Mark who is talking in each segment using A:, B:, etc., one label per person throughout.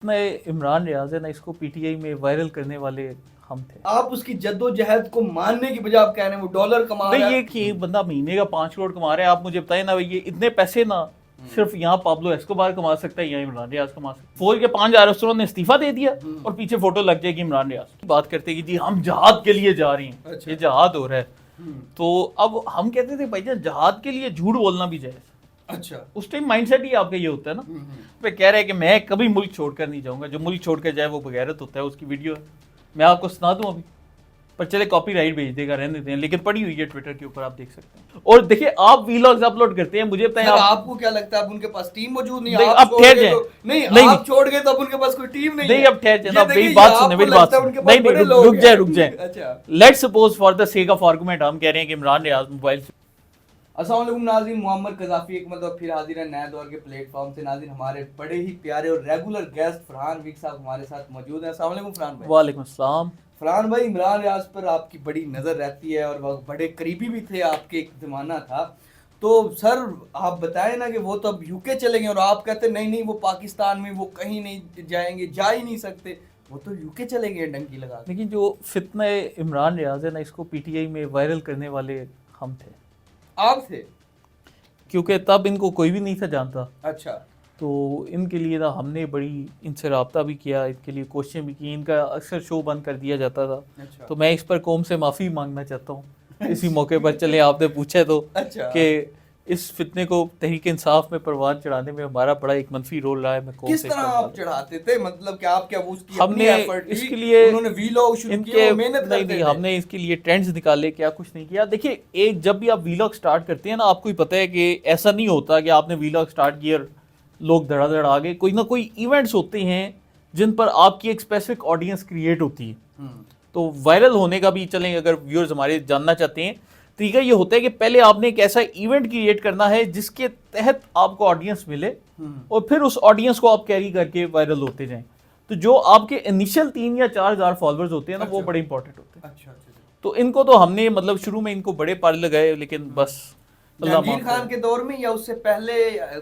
A: میں عمران ریاض ہے نا، اس کو پی ٹی آئی میں وائرل کرنے والے ہم تھے.
B: آپ اس کی جدوجہد کو ماننے کی بجائے آپ کہہ رہے ہیں وہ ڈالر کما رہا ہے.
A: یہ کہ بندہ مہینے کا 5 کروڑ کما رہا ہے، آپ مجھے بتائیں نا یہ اتنے پیسے نا صرف یہاں پابلو ایسکوبار کما سکتا ہے یا عمران ریاض کما سکتا ہے. فوج کے 5,000 افسروں نے استعفیٰ دے دیا اور پیچھے فوٹو لگ جائے گی عمران ریاض کی. بات کرتے کہ جی ہم جہاد کے لیے جا رہے ہیں، یہ جہاد ہو رہا ہے. تو اب ہم کہتے تھے بھائی جان جہاد کے لیے جھوٹ بولنا بھی جائز.
B: اچھا
A: اس ٹائم مائنڈ سیٹ ہی آپ کا یہ ہوتا ہے نا. میں کہہ رہا ہے کہ میں کبھی ملک چھوڑ کر نہیں جاؤں گا، جو ملک چھوڑ کر جائے وہ بغیرت ہوتا ہے. اس کی ویڈیو ہے، میں آپ کو سنا دوں ابھی، پر چلے کاپی رائٹ بھیج دے گا، رہنے دیتے ہیں، لیکن پڑی ہوئی ہے ٹویٹر کے اوپر، آپ دیکھ سکتے ہیں. اور دیکھیے آپ ویلاگز اپلوڈ کرتے ہیں، مجھے بتائیں
B: آپ کو کیا لگتا ہے اب ان کے پاس ٹیم موجود نہیں؟
A: اب ٹھہر جائیں.
B: نہیں آپ چھوڑ گئے تو اب ان کے پاس کوئی ٹیم نہیں.
A: اب ٹھہر جائیں، اب میری بات سنیں، میری بات سنیں. نہیں رک جائیں. Let suppose for the sake of argument ہم کہہ رہے ہیں کہ عمران ریاض موبائل سے.
B: السلام علیکم ناظرین، محمد قذافی ایک مرتبہ پھر حاضر ہے نئے دور کے پلیٹ فارم سے. ناظرین ہمارے بڑے ہی پیارے اور ریگولر گیسٹ فرحان ویک صاحب ہمارے ساتھ موجود ہیں. السلام علیکم فرحان بھائی.
A: وعلیکم السلام.
B: فرحان بھائی، عمران ریاض پر آپ کی بڑی نظر رہتی ہے اور وہ بڑے قریبی بھی تھے، آپ کے ایک زمانہ تھا. تو سر آپ بتائیں نا کہ وہ تو اب یو کے چلے گئے اور آپ کہتے ہیں نہیں وہ پاکستان میں وہ کہیں نہیں جائیں گے، جا ہی نہیں سکتے. وہ تو یو کے چلے گئے ڈنکی لگا.
A: لیکن جو فتنہ عمران ریاض ہے نا، اس کو پی ٹی آئی میں وائرل کرنے والے ہم تھے.
B: آپ تھے؟
A: کیونکہ تب ان کو کوئی بھی نہیں تھا جانتا.
B: اچھا.
A: تو ان کے لیے نا ہم نے بڑی ان سے رابطہ بھی کیا، ان کے لیے کوششیں بھی کی. ان کا اکثر شو بند کر دیا جاتا تھا. تو میں اس پر قوم سے معافی مانگنا چاہتا ہوں اسی موقع پر. چلے آپ نے پوچھا تو کہ اس فتنے کو تحریک انصاف میں پروان چڑھانے میں ہمارا بڑا ایک منفی رول رہا ہے. میں
B: کس طرح آپ چڑھاتے تھے؟ مطلب کہ آپ کیا اس کی
A: ہم نے اس کے لیے
B: انہوں نے ویلاگ شروع کیے، محنت کرتے تھے.
A: ہم نے اس کے لیے ٹرینڈز نکالے، کیا کچھ نہیں کیا. دیکھیے ایک جب بھی آپ ویلاگ سٹارٹ کرتے ہیں نا، آپ کو ہی پتہ ہے کہ ایسا نہیں ہوتا کہ آپ نے ویلاگ سٹارٹ کیا لوگ دھڑا دھڑ آگے. کوئی نہ کوئی ایونٹس ہوتے ہیں جن پر آپ کی ایک اسپیسیفک آڈینس کریٹ ہوتی ہے. تو وائرل ہونے کا بھی چلیں اگر ویورز ہمارے جاننا چاہتے ہیں، طریقہ یہ ہوتا ہے کہ پہلے آپ نے ایک ایسا ایونٹ کریٹ کرنا ہے جس کے تحت آپ کو آڈینس ملے اور پھر اس آڈینس کو آپ کیری کر کے وائرل ہوتے جائیں. تو جو آپ کے انیشل 3 یا 4 ہزار فالوورز ہوتے ہیں نا، وہ بڑے امپورٹنٹ ہوتے ہیں. تو ان کو تو ہم نے مطلب شروع میں ان کو بڑے پارے لگائے، لیکن بس
B: جہانگیر خان کے دور میں یا اس سے پہلے؟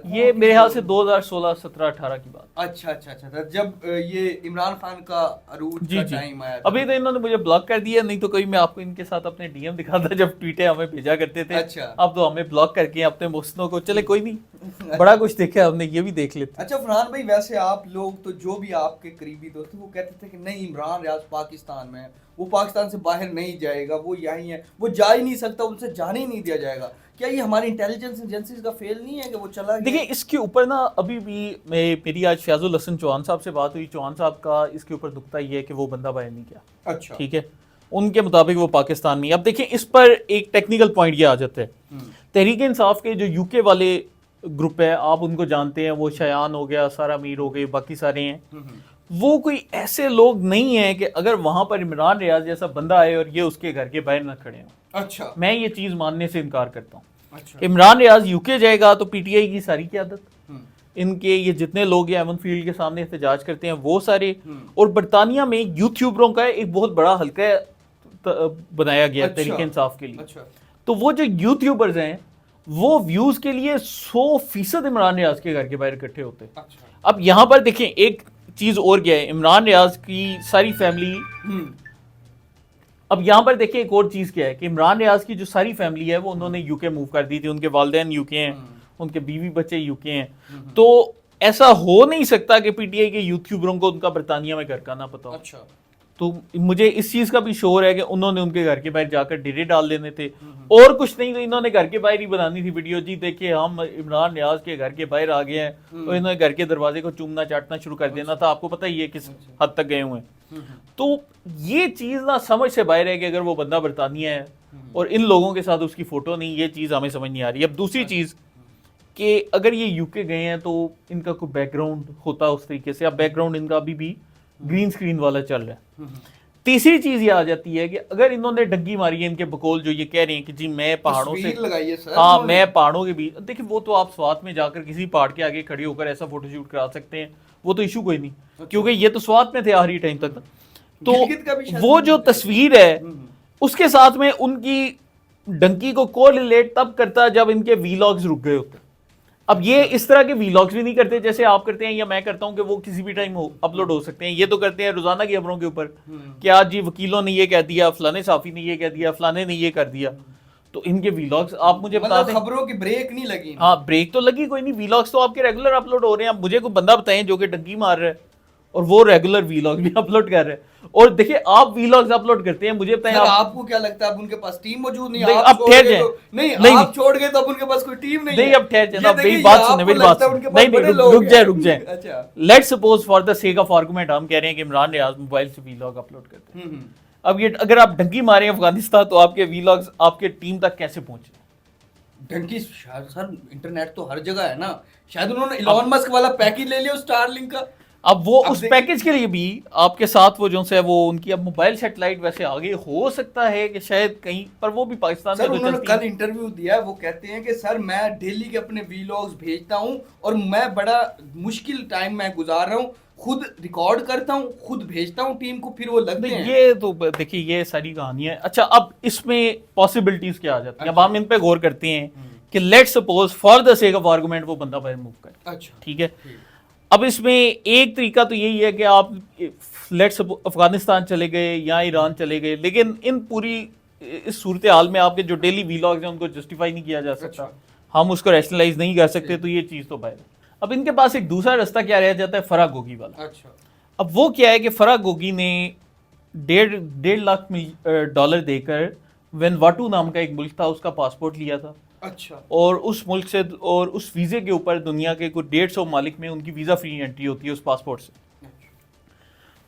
A: یہ میرے خیال سے 2016 17 18 کی بات.
B: اچھا جب یہ عمران خان کا عروج کا ٹائم آیا.
A: ابھی تو انہوں نے مجھے بلاک کر دیا، نہیں تو کوئی میں آپ کو ان کے ساتھ اپنے ڈی ایم دکھاتا جب ٹویٹیں ہمیں بھیجا کرتے تھے. اب تو ہمیں بلاک کر کے اپنے محسنوں کو. چلے کوئی نہیں، بڑا کچھ دیکھا ہم نے، یہ بھی دیکھ لیتے.
B: اچھا فرحان بھائی، ویسے آپ لوگ تو جو بھی آپ کے قریبی دوست وہ کہتے تھے کہ نہیں عمران ریاض پاکستان میں ہے، وہ پاکستان سے باہر نہیں جائے گا، وہ یہیں ہے، وہ جا ہی نہیں سکتا، ان سے جانے ہی نہیں دیا جائے گا. کیا یہ ہماری انٹیلیجنس ایجنسیز کا فیل نہیں ہے کہ وہ چلا گیا؟
A: دیکھیں اس کے اوپر نا ابھی بھی میری آج فیاض الحسن چوہان صاحب سے بات ہوئی. چوہان صاحب کا اس کے اوپر نکتہ یہ ہے کہ وہ بندہ باہر نہیں گیا.
B: اچھا
A: ٹھیک ہے، ان کے مطابق وہ پاکستان میں. اب دیکھیں اس پر ایک ٹیکنیکل پوائنٹ یہ آ جاتا ہے. تحریک انصاف کے جو یو کے والے گروپ ہے، آپ ان کو جانتے ہیں، وہ شایان ہو گیا، سارا میر ہو گئے، باقی سارے ہیں. وہ کوئی ایسے لوگ نہیں ہیں کہ اگر وہاں پر عمران ریاض جیسا بندہ آئے اور یہ اس کے گھر کے باہر نہ کھڑے ہوں.
B: اچھا،
A: میں یہ چیز ماننے سے انکار کرتا ہوں. عمران ریاض یو کے جائے گا تو پی ٹی آئی کی ساری قیادت، ان کے یہ جتنے لوگ ہیں ایون فیلڈ کے سامنے احتجاج کرتے ہیں وہ سارے، اور برطانیہ میں یوٹیوبروں کا ایک بہت بڑا حلقہ بنایا گیا تحریک انصاف کے لیے. تو وہ جو یوٹیوبرز ہیں وہ ویوز کے لیے 100% عمران ریاض کے گھر کے باہر اکٹھے ہوتے ہیں. اب یہاں پر دیکھیں ایک چیز اور کیا ہے، عمران ریاض کی ساری فیملی. اب یہاں پر دیکھیں ایک اور چیز کیا ہے کہ عمران ریاض کی جو ساری فیملی ہے وہ انہوں نے یو کے موو کر دی تھی. ان کے والدین یو کے ہیں، ان کے بیوی بچے یو کے ہیں. تو ایسا ہو نہیں سکتا کہ پی ٹی آئی کے یوٹیوبروں کو ان کا برطانیہ میں گھر کا نہ پتا ہو. تو مجھے اس چیز کا بھی شور ہے کہ انہوں نے ان کے گھر کے باہر جا کر ڈیرے ڈال دینے تھے اور کچھ نہیں. تو انہوں نے گھر کے باہر ہی بنانی تھی ویڈیو، جی دیکھیں ہم عمران ریاض کے گھر کے باہر آ گئے ہیں، اور انہوں نے گھر کے دروازے کو چومنا چاٹنا شروع کر دینا تھا. آپ کو پتہ ہی ہے کس حد تک گئے ہوئے ہیں. تو یہ چیز نہ سمجھ سے باہر ہے کہ اگر وہ بندہ برطانیہ ہے اور ان لوگوں کے ساتھ اس کی فوٹو نہیں، یہ چیز ہمیں سمجھ نہیں آ رہی. اب دوسری چیز کہ اگر یہ یو کے گئے ہیں تو ان کا کوئی بیک گراؤنڈ ہوتا اس طریقے سے. اب بیک گراؤنڈ ان کا ابھی بھی گرین سکرین والا چل رہا ہے. تیسری چیز یہ آ جاتی ہے کہ اگر انہوں نے ڈنگی ماری ہے ان کے بقول جو یہ کہہ رہے ہیں کہ جی میں پہاڑوں سے، ہاں میں پہاڑوں کے بیچ، دیکھیں وہ تو آپ سوات میں جا کر کسی پہاڑ کے آگے کھڑے ہو کر ایسا فوٹو شوٹ کرا سکتے ہیں، وہ تو ایشو کوئی نہیں، کیونکہ یہ تو سوات میں تھے آخری ٹائم تک. تو وہ جو تصویر ہے اس کے ساتھ میں ان کی ڈنکی کو کوریلیٹ تب کرتا جب ان کے ویلاگز رک گئے ہوتے. اب یہ اس طرح کے ویلاگز بھی نہیں کرتے جیسے آپ کرتے ہیں یا میں کرتا ہوں کہ وہ کسی بھی ٹائم اپلوڈ ہو سکتے ہیں. یہ تو کرتے ہیں روزانہ کی خبروں کے اوپر کہ آج جی وکیلوں نے یہ کہہ دیا, فلانے صحافی نے یہ کہہ دیا, فلانے نے یہ کر دیا. تو ان کے ویلاگز آپ مجھے بتا دیں.
B: خبروں کی بریک نہیں لگی.
A: ہاں بریک تو لگی کوئی نہیں, ویلاگز تو آپ کے ریگولر اپلوڈ ہو رہے ہیں. اب مجھے کوئی بندہ بتائیں جو کہ ڈنکی مار رہا ہے اور وہ ریگولر ویلاگ بھی اپلوڈ کر رہے ہیں. اور دیکھیے آپ ویلاگز اپلوڈ کرتے ہیں, مجھے بتائیں
B: آپ کو کیا لگتا ہے اب ان کے پاس ٹیم موجود نہیں؟
A: اب ٹھہر جائیں.
B: نہیں آپ چھوڑ گئے تو اب ان کے پاس کوئی ٹیم نہیں.
A: نہیں اب ٹھہر جائیں, میری بات سنیں, میری بات سنیں. نہیں رک جائیں. Let suppose for the sake of argument ہم کہہ رہے ہیں کہ عمران ریاض موبائل سے ویلاگ اپلوڈ کرتے ہیں. اب یہ اگر آپ ڈنکی مارے ہیں افغانستان تو آپ کے ویلاگز آپ کے ٹیم تک کیسے پہنچے؟
B: ڈنکی سر انٹرنیٹ تو ہر جگہ ہے نا. شاید انہوں نے ایلون مسک والا پیکیج لے لیا اسٹار لنک کا.
A: اب وہ اس پیکیج کے لیے بھی آپ کے ساتھ وہ جو ہے وہ ان کی اب موبائل سیٹلائٹ ویسے آگے ہو سکتا ہے کہ شاید کہیں پر وہ بھی پاکستان میں.
B: انہوں نے کل انٹرویو دیا ہے, وہ کہتے ہیں کہ سر میں ڈیلی کے اپنے ویلاگز بھیجتا ہوں اور میں بڑا مشکل ٹائم میں گزار رہا ہوں, خود ریکارڈ کرتا ہوں, خود بھیجتا ہوں ٹیم کو, پھر وہ لگتے ہیں.
A: یہ تو دیکھیے یہ ساری کہانی ہے. اچھا اب اس میں پاسبلٹیز کیا آ جاتی ہیں, اب ہم ان پہ غور کرتے ہیں کہ let suppose for the sake of argument وہ بندہ باہر موو کرے. اچھا ٹھیک ہے. اب اس میں ایک طریقہ تو یہی ہے کہ آپ لیٹ سپوز افغانستان چلے گئے یا ایران چلے گئے, لیکن ان پوری اس صورتحال میں آپ کے جو ڈیلی ویلاگز ہیں ان کو جسٹیفائی نہیں کیا جا سکتا, ہم اس کو ریشنلائز نہیں کر سکتے, تو یہ چیز تو باہر ہے. اب ان کے پاس ایک دوسرا راستہ کیا رہ جاتا ہے, فرح گوگی والا. اب وہ کیا ہے کہ فرح گوگی نے $1.5 دے کر وینواٹو نام کا ایک ملک تھا اس کا پاسپورٹ لیا تھا. اچھا. اور اس ملک سے اور اس ویزے کے اوپر دنیا کے کوئی 150 ممالک میں ان کی ویزا فری انٹری ہوتی ہے اس پاسپورٹ سے.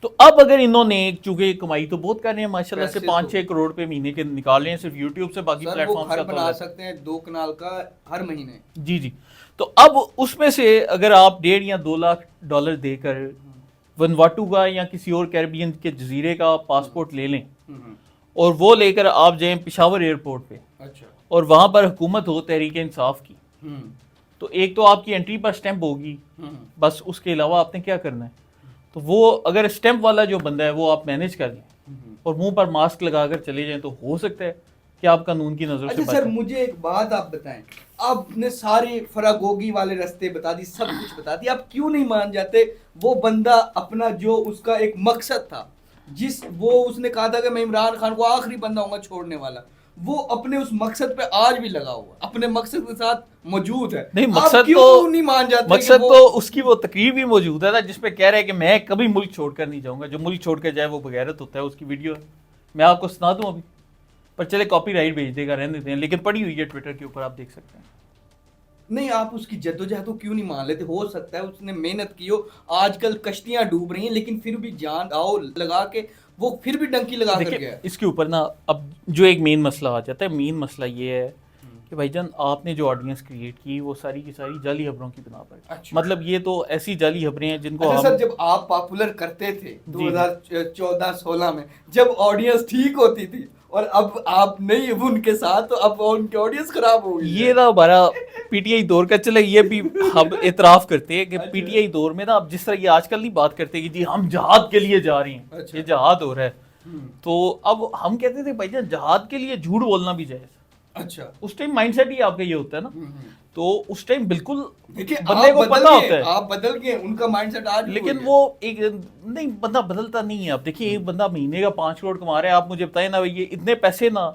A: تو اب اگر انہوں نے چونکہ کمائی تو بہت کر رہے ہیں ماشاءاللہ سے 5-6 کروڑ روپے مہینے کے نکال رہے ہیں صرف یوٹیوب سے, باقی پلیٹ فارمز کا
B: بنا سکتے ہیں 2 کنال کا ہر مہینے.
A: جی جی. تو اب اس میں سے اگر آپ $1.5 یا $2 لاکھ دے کر ونواٹو کا یا کسی اور کیریبین کے جزیرے کا پاسپورٹ لے لیں اور وہ لے کر آپ جائیں پشاور ایئرپورٹ پہ, اور وہاں پر حکومت ہو تحریک انصاف کی, تو ایک تو آپ کی انٹری پر سٹیمپ ہوگی, بس اس کے علاوہ آپ نے کیا کرنا ہے. تو وہ اگر سٹیمپ والا جو بندہ ہے وہ آپ مینیج کر لیں اور منہ پر ماسک لگا کر چلے جائیں تو ہو سکتا ہے کہ آپ قانون کی نظر سے.
B: سر مجھے ایک بات آپ بتائیں, آپ نے سارے فرح گوگی والے راستے بتا دی, سب کچھ بتا دی, آپ کیوں نہیں مان جاتے وہ بندہ اپنا جو اس کا ایک مقصد تھا, اس نے کہا تھا کہ میں عمران خان کو آخری بندہ ہوں گا چھوڑنے والا, وہ اپنے اس مقصد پہ آج بھی لگا ہوا, اپنے مقصد کے ساتھ موجود ہے.
A: نہیں مقصد
B: کیوں نہیں مان جاتے؟
A: مقصد تو اس کی وہ تقریر بھی موجود ہے جس پہ کہہ رہے ہیں کہ میں کبھی ملک چھوڑ کر نہیں جاؤں گا, جو ملک چھوڑ کر جائے وہ بغیرت ہوتا ہے, اس کی ویڈیو ہے, میں آپ کو سنا دوں ابھی, پر چلے کاپی رائٹ بھیج دے گا, رہنے دیتے ہیں, لیکن پڑی ہوئی ہے ٹویٹر کے اوپر, آپ دیکھ سکتے ہیں.
B: نہیں آپ اس کی جدوجہد کو کیوں نہیں مان لیتے؟ ہو سکتا ہے اس نے محنت کی ہو, آج کل کشتیاں ڈوب رہی ہیں لیکن پھر بھی جان آؤ لگا کے وہ پھر بھی ڈنکی لگا کر گیا.
A: اس کے اوپر نا اب جو ایک مین مسئلہ آ جاتا ہے, مین مسئلہ یہ ہے کہ بھائی جان آپ نے جو آڈینس کریٹ کی وہ ساری کی ساری جعلی خبروں کی بنا پر. مطلب یہ تو ایسی جعلی خبریں ہیں جن کو
B: سر جب آپ پاپولر کرتے تھے 2014-16 میں, جب آڈینس ٹھیک ہوتی تھی, اور اب آپ نہیں ان کے ساتھ, تو اب ان کی آڈینس خراب ہو گئی.
A: یہ نا ہمارا پی ٹی آئی دور کا چلے, یہ بھی ہم اعتراف کرتے ہیں کہ پی ٹی آئی دور میں نا اب جس طرح یہ آج کل نہیں بات کرتے کہ جی ہم جہاد کے لیے جا رہے ہیں, یہ جہاد ہو رہا ہے, تو اب ہم کہتے تھے بھائی جان جہاد کے لیے جھوٹ بولنا بھی جائز. اچھا اس ٹائم مائنڈ سیٹ ہی آپ کا یہ ہوتا ہے نا, تو اس ٹائم بالکل بندے کو پتا ہوتا ہے,
B: آپ بدل گئے, ان کا مائنڈ سیٹ آج,
A: لیکن وہ ایک نہیں بندہ بدلتا نہیں ہے. آپ دیکھیے ایک بندہ مہینے کا 5 کروڑ کما رہا ہے, آپ مجھے بتائیں نا یہ اتنے پیسے نا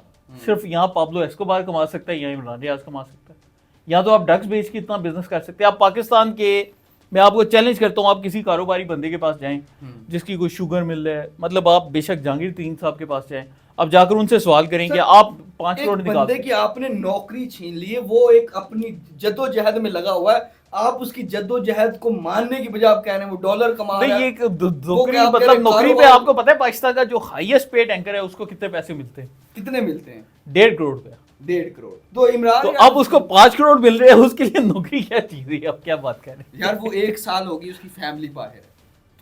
A: صرف یہاں پابلو ایسکوبار کما سکتا ہے یا عمران ریاض کما سکتا ہے, یا تو آپ ڈرگس بیچ کے اتنا بزنس کر سکتے ہیں. آپ پاکستان کے, میں آپ کو چیلنج کرتا ہوں, آپ کسی کاروباری بندے کے پاس جائیں جس کی کوئی شوگر مل رہا ہے, مطلب آپ بے شک جہانگیر ترین صاحب کے پاس جائیں, اب جا کر ان سے سوال کریں کہ آپ 5 کروڑ نکال
B: بندے کی آپ نے نوکری چھین لی ہے, وہ ایک اپنی جدوجہد میں لگا ہوا ہے, آپ اس کی جدوجہد کو ماننے کی بجائے آپ کہہ رہے ہیں وہ ڈالر کما رہا ہے.
A: نوکری مطلب نوکری پہ آپ کو پتہ ہے پاکستان کا جو ہائیسٹ پیڈ اینکر ہے اس کو کتنے پیسے ملتے ہیں؟
B: کتنے ملتے ہیں؟
A: 1.5 کروڑ روپے.
B: 1.5 کروڑ. تو عمران
A: تو اب اس کو 5 کروڑ مل رہے ہیں, اس کے لیے نوکری کیا چیز ہے؟ اب کیا بات کر رہے ہیں
B: یار, وہ 1 سال ہوگی اس کی فیملی باہر ہے,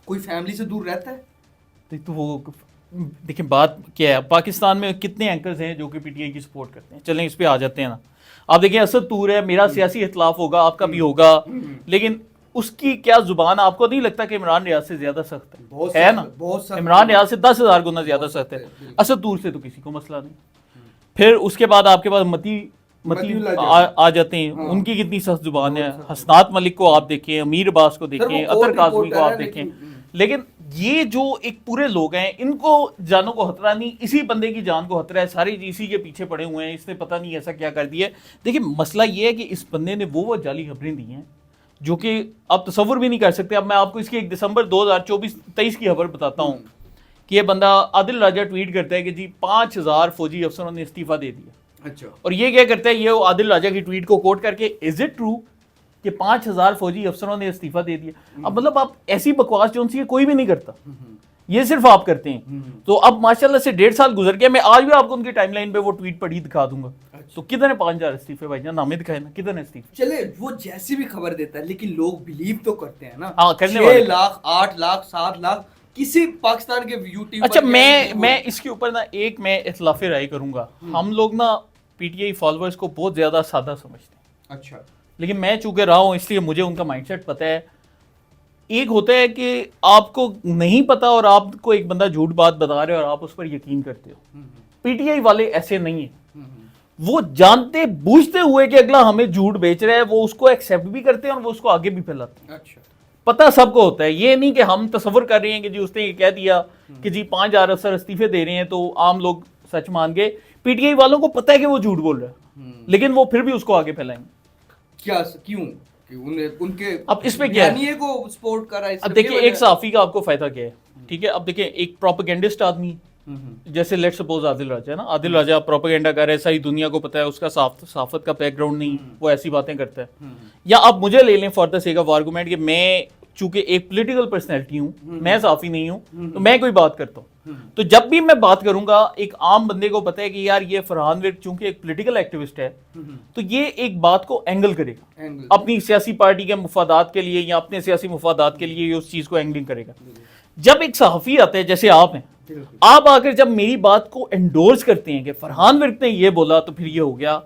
B: کوئی فیملی سے دور رہتا ہے؟
A: تو وہ دیکھیں بات کیا ہے, پاکستان میں کتنے اینکرز ہیں جو کہ پی ٹی آئی کی سپورٹ کرتے ہیں. چلیں اس پہ آ جاتے ہیں نا. آپ دیکھیں اسد طور ہے, میرا سیاسی اختلاف ہوگا, آپ کا بھی ہوگا, لیکن اس کی کیا زبان, آپ کو نہیں لگتا کہ عمران ریاض سے زیادہ سخت ہے نا؟ عمران ریاض سے 10,000 گنا زیادہ سخت ہے. اسد طور سے تو کسی کو مسئلہ نہیں. پھر اس کے بعد آپ کے پاس متی متی
B: اللہ
A: آ جاتے ہیں, ان کی کتنی سخت زبان ہے. حسنات ملک کو آپ دیکھیں, امیر عباس کو دیکھیں, اطہر کاظمی کو آپ دیکھیں. لیکن یہ جو ایک پورے لوگ ہیں, ان کو جانوں کو خطرہ نہیں, اسی بندے کی جان کو خطرہ ہے. سارے اسی کے پیچھے پڑے ہوئے ہیں, اس نے پتہ نہیں ایسا کیا کر دیا ہے. دیکھیں مسئلہ یہ ہے کہ اس بندے نے وہ جعلی خبریں دی ہیں جو کہ آپ تصور بھی نہیں کر سکتے. اب میں آپ کو اس کی 1 دسمبر 2023 کی خبر بتاتا ہوں کہ یہ بندہ عادل راجہ ٹویٹ کرتا ہے کہ جی 5000 فوجی افسروں نے استعفیٰ دے دیا.
B: اچھا,
A: اور یہ کیا کرتا ہے, یہ عادل راجہ کی ٹویٹ کو کوٹ کر کے از اٹ ٹرو کہ 5000 فوجی افسروں نے استعفیٰ دے دیا. اب مطلب آپ ایسی بکواس جو سی کوئی بھی نہیں کرتا, یہ صرف آپ کرتے ہیں. تو اب ماشاءاللہ سے 1.5 سال گزر گیا, میں آج بھی آپ کو ان کی ٹائم لائن پہ وہ ٹویٹ پڑھی دکھا دوں گا. تو کدھر ہے 5000 استعفے بھائی جان, نامے دکھائے نا, کدھر ہے استعفے.
B: چلے وہ جیسی بھی خبر دیتا ہے لیکن لوگ بلیو تو کرتے ہیں نا.
A: ہاں, کرنے
B: 6
A: والے.
B: لاکھ 8 لاکھ 7 لاکھ کسی پاکستان کے یوٹیوبر.
A: اچھا, میں اس کے اوپر نا ایک میں اختلاف رائے کروں گا. ہم لوگ نا پی ٹی آئی فالوورز کو بہت زیادہ سادہ سمجھتے ہیں.
B: اچھا,
A: لیکن میں چونکہ رہا ہوں اس لیے مجھے ان کا مائنڈ سیٹ پتہ ہے. ایک ہوتا ہے کہ آپ کو نہیں پتا اور آپ کو ایک بندہ جھوٹ بات بتا رہے اور آپ اس پر یقین کرتے ہو. پی ٹی آئی والے ایسے نہیں ہیں. وہ جانتے بوجھتے ہوئے کہ اگلا ہمیں جھوٹ بیچ رہا ہے, وہ اس کو ایکسیپٹ بھی کرتے ہیں اور وہ اس کو آگے بھی پھیلاتے ہیں.
B: اچھا,
A: پتہ سب کو ہوتا ہے. یہ نہیں کہ ہم تصور کر رہے ہیں کہ جی اس نے یہ کہہ دیا کہ جی 5000 افسر استعفے دے رہے ہیں تو عام لوگ سچ مان گئے. پی ٹی آئی والوں کو پتہ ہے کہ وہ جھوٹ بول رہا ہے, لیکن وہ پھر بھی اس کو آگے پھیلائیں گے.
B: کیوں ان کے
A: اب اس پہ کیا ہے,
B: کو سپورٹ کر رہا ہے.
A: اب دیکھیں ایک صحافی کا آپ کو فائدہ کیا ہے, ٹھیک ہے. اب دیکھیں ایک پروپیگنڈسٹ آدمی جیسے لیٹ سپوز عادل راجہ ہے نا, عادل راجہ پروپیگنڈا کر رہا ہے, صحیح دنیا کو پتہ ہے, اس کا صحافت کا بیک گراؤنڈ نہیں, وہ ایسی باتیں کرتا ہے. یا آپ مجھے لے لیں for the sake of argument کہ میں چونکہ ایک پولیٹیکل پرسنالٹی ہوں, میں صحافی نہیں ہوں, تو میں کوئی بات کرتا ہوں. تو جب بھی میں بات کروں گا ایک عام بندے کو پتہ ہے کہ یار یہ فرحان ورک چونکہ ایک پولیٹیکل ایکٹیوسٹ ہے تو یہ ایک بات کو اینگل کرے گا اپنی سیاسی پارٹی کے مفادات کے لیے یا اپنے سیاسی مفادات کے لیے, یہ اس چیز کو اینگلنگ کرے گا. جب ایک صحافی آتا ہے جیسے آپ ہیں, آپ آ کر جب میری بات کو انڈورس کرتے ہیں کہ فرحان ورک نے یہ بولا تو پھر یہ ہو گیا,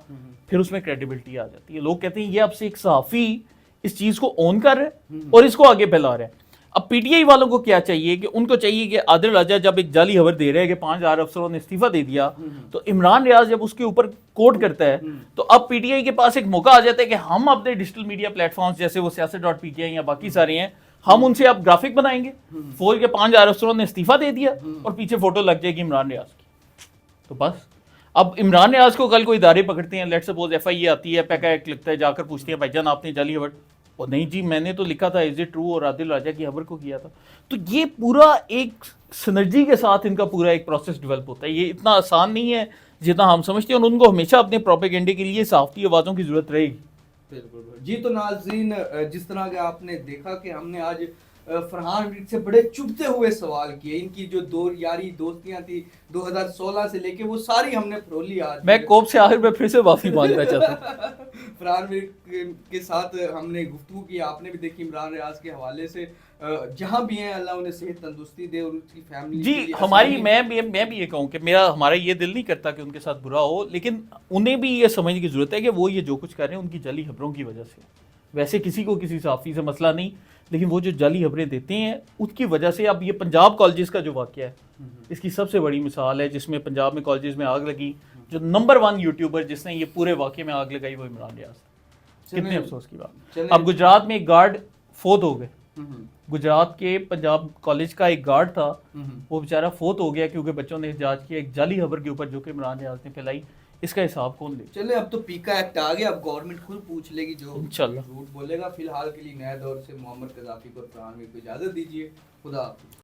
A: پھر اس میں کریڈیبلٹی آ جاتی ہے. لوگ کہتے ہیں یہ اب سے ایک صحافی اس چیز کو اون کر رہا ہے اور اس کو آگے پھیلا رہا ہے. اب پی ٹی آئی والوں کو کیا چاہیے کہ ان کو چاہیے کہ عادل راجہ جب ایک جعلی خبر دے رہے ہیں کہ 5000 افسروں نے استعفیٰ دے دیا, تو عمران ریاض جب اس کے اوپر کوٹ کرتا ہے تو اب پی ٹی آئی کے پاس ایک موقع آ جاتا ہے کہ ہم اپنے ڈیجیٹل میڈیا پلیٹ فارمز جیسے وہ siyaset.pki یا باقی سارے ہیں, ہم ان سے اب گرافک بنائیں گے فوج کے 5000 افسروں نے استعفیٰ دے دیا اور پیچھے فوٹو لگ جائے گی عمران ریاض کی. تو بس اب عمران ریاض کو کل کوئی ادارے پکڑتے ہیں, لیٹ سپوز ایف آئی اے آتی ہے, پیکا ایک لگتا ہے, جا کر پوچھتے ہیں بھائی جان آپ نے جعلی خبر, اور نہیں جی میں نے تو لکھا تھا از اٹ ٹرو اور عادل راجہ کی خبر کو کیا تھا. تو یہ پورا ایک سنرجی کے ساتھ ان کا پورا ایک پروسیس ڈیولپ ہوتا ہے. یہ اتنا آسان نہیں ہے جتنا ہم سمجھتے ہیں, اور ان کو ہمیشہ اپنے پروپیگنڈے کے لیے صحافتی آوازوں کی ضرورت رہے گی.
B: بالکل جی. تو ناظرین جس طرح کہ آپ نے دیکھا کہ ہم نے آج فرحان ورک سے بڑے چبھتے ہوئے سوال کیے, ان کی جو یاری دوستیاں تھی 2016 سے لے کے وہ ساری ہم نے پرولی. آج
A: میں کوپ سے آخر میں پھر سے معافی مانگنا چاہتا ہوں.
B: فرحان ورک کے ساتھ ہم نے گفتگو کی, آپ نے بھی دیکھی عمران ریاض کے حوالے سے. جہاں بھی ہیں اللہ انہیں صحت تندرستی دے اور اس کی فیملی
A: جی ہماری میں بھی یہ کہوں کہ ہمارا یہ دل نہیں کرتا کہ ان کے ساتھ برا ہو, لیکن انہیں بھی یہ سمجھنے کی ضرورت ہے کہ وہ یہ جو کچھ کر رہے ہیں ان کی جعلی خبروں کی وجہ سے. ویسے کسی کو کسی صحافی سے مسئلہ نہیں, لیکن وہ جو جعلی خبریں دیتے ہیں اس کی وجہ سے. اب یہ پنجاب کالجز کا جو واقعہ ہے اس کی سب سے بڑی مثال ہے, جس میں پنجاب میں کالجز میں آگ لگی. جو نمبر 1 یوٹیوبر جس نے یہ پورے واقعے میں آگ لگائی وہ عمران ریاض. کتنے افسوس کی بات. اب گجرات میں ایک گارڈ فوت ہو گئے, گجرات کے پنجاب کالج کا ایک گارڈ تھا, وہ بیچارہ فوت ہو گیا کیونکہ بچوں نے احتجاج کیا ایک جعلی خبر کے اوپر جو کہ عمران ریاض نے پھیلائی. اس کا حساب کون لے؟
B: چلے اب تو پیکا ایکٹ آ گیا, اب گورنمنٹ خود پوچھ لے گی جو
A: انشاءاللہ
B: جھوٹ بولے گا. فی الحال کے لیے نئے دور سے محمد قذافی کو فرحان ورک کو اجازت دیجیے. خدا حافظ.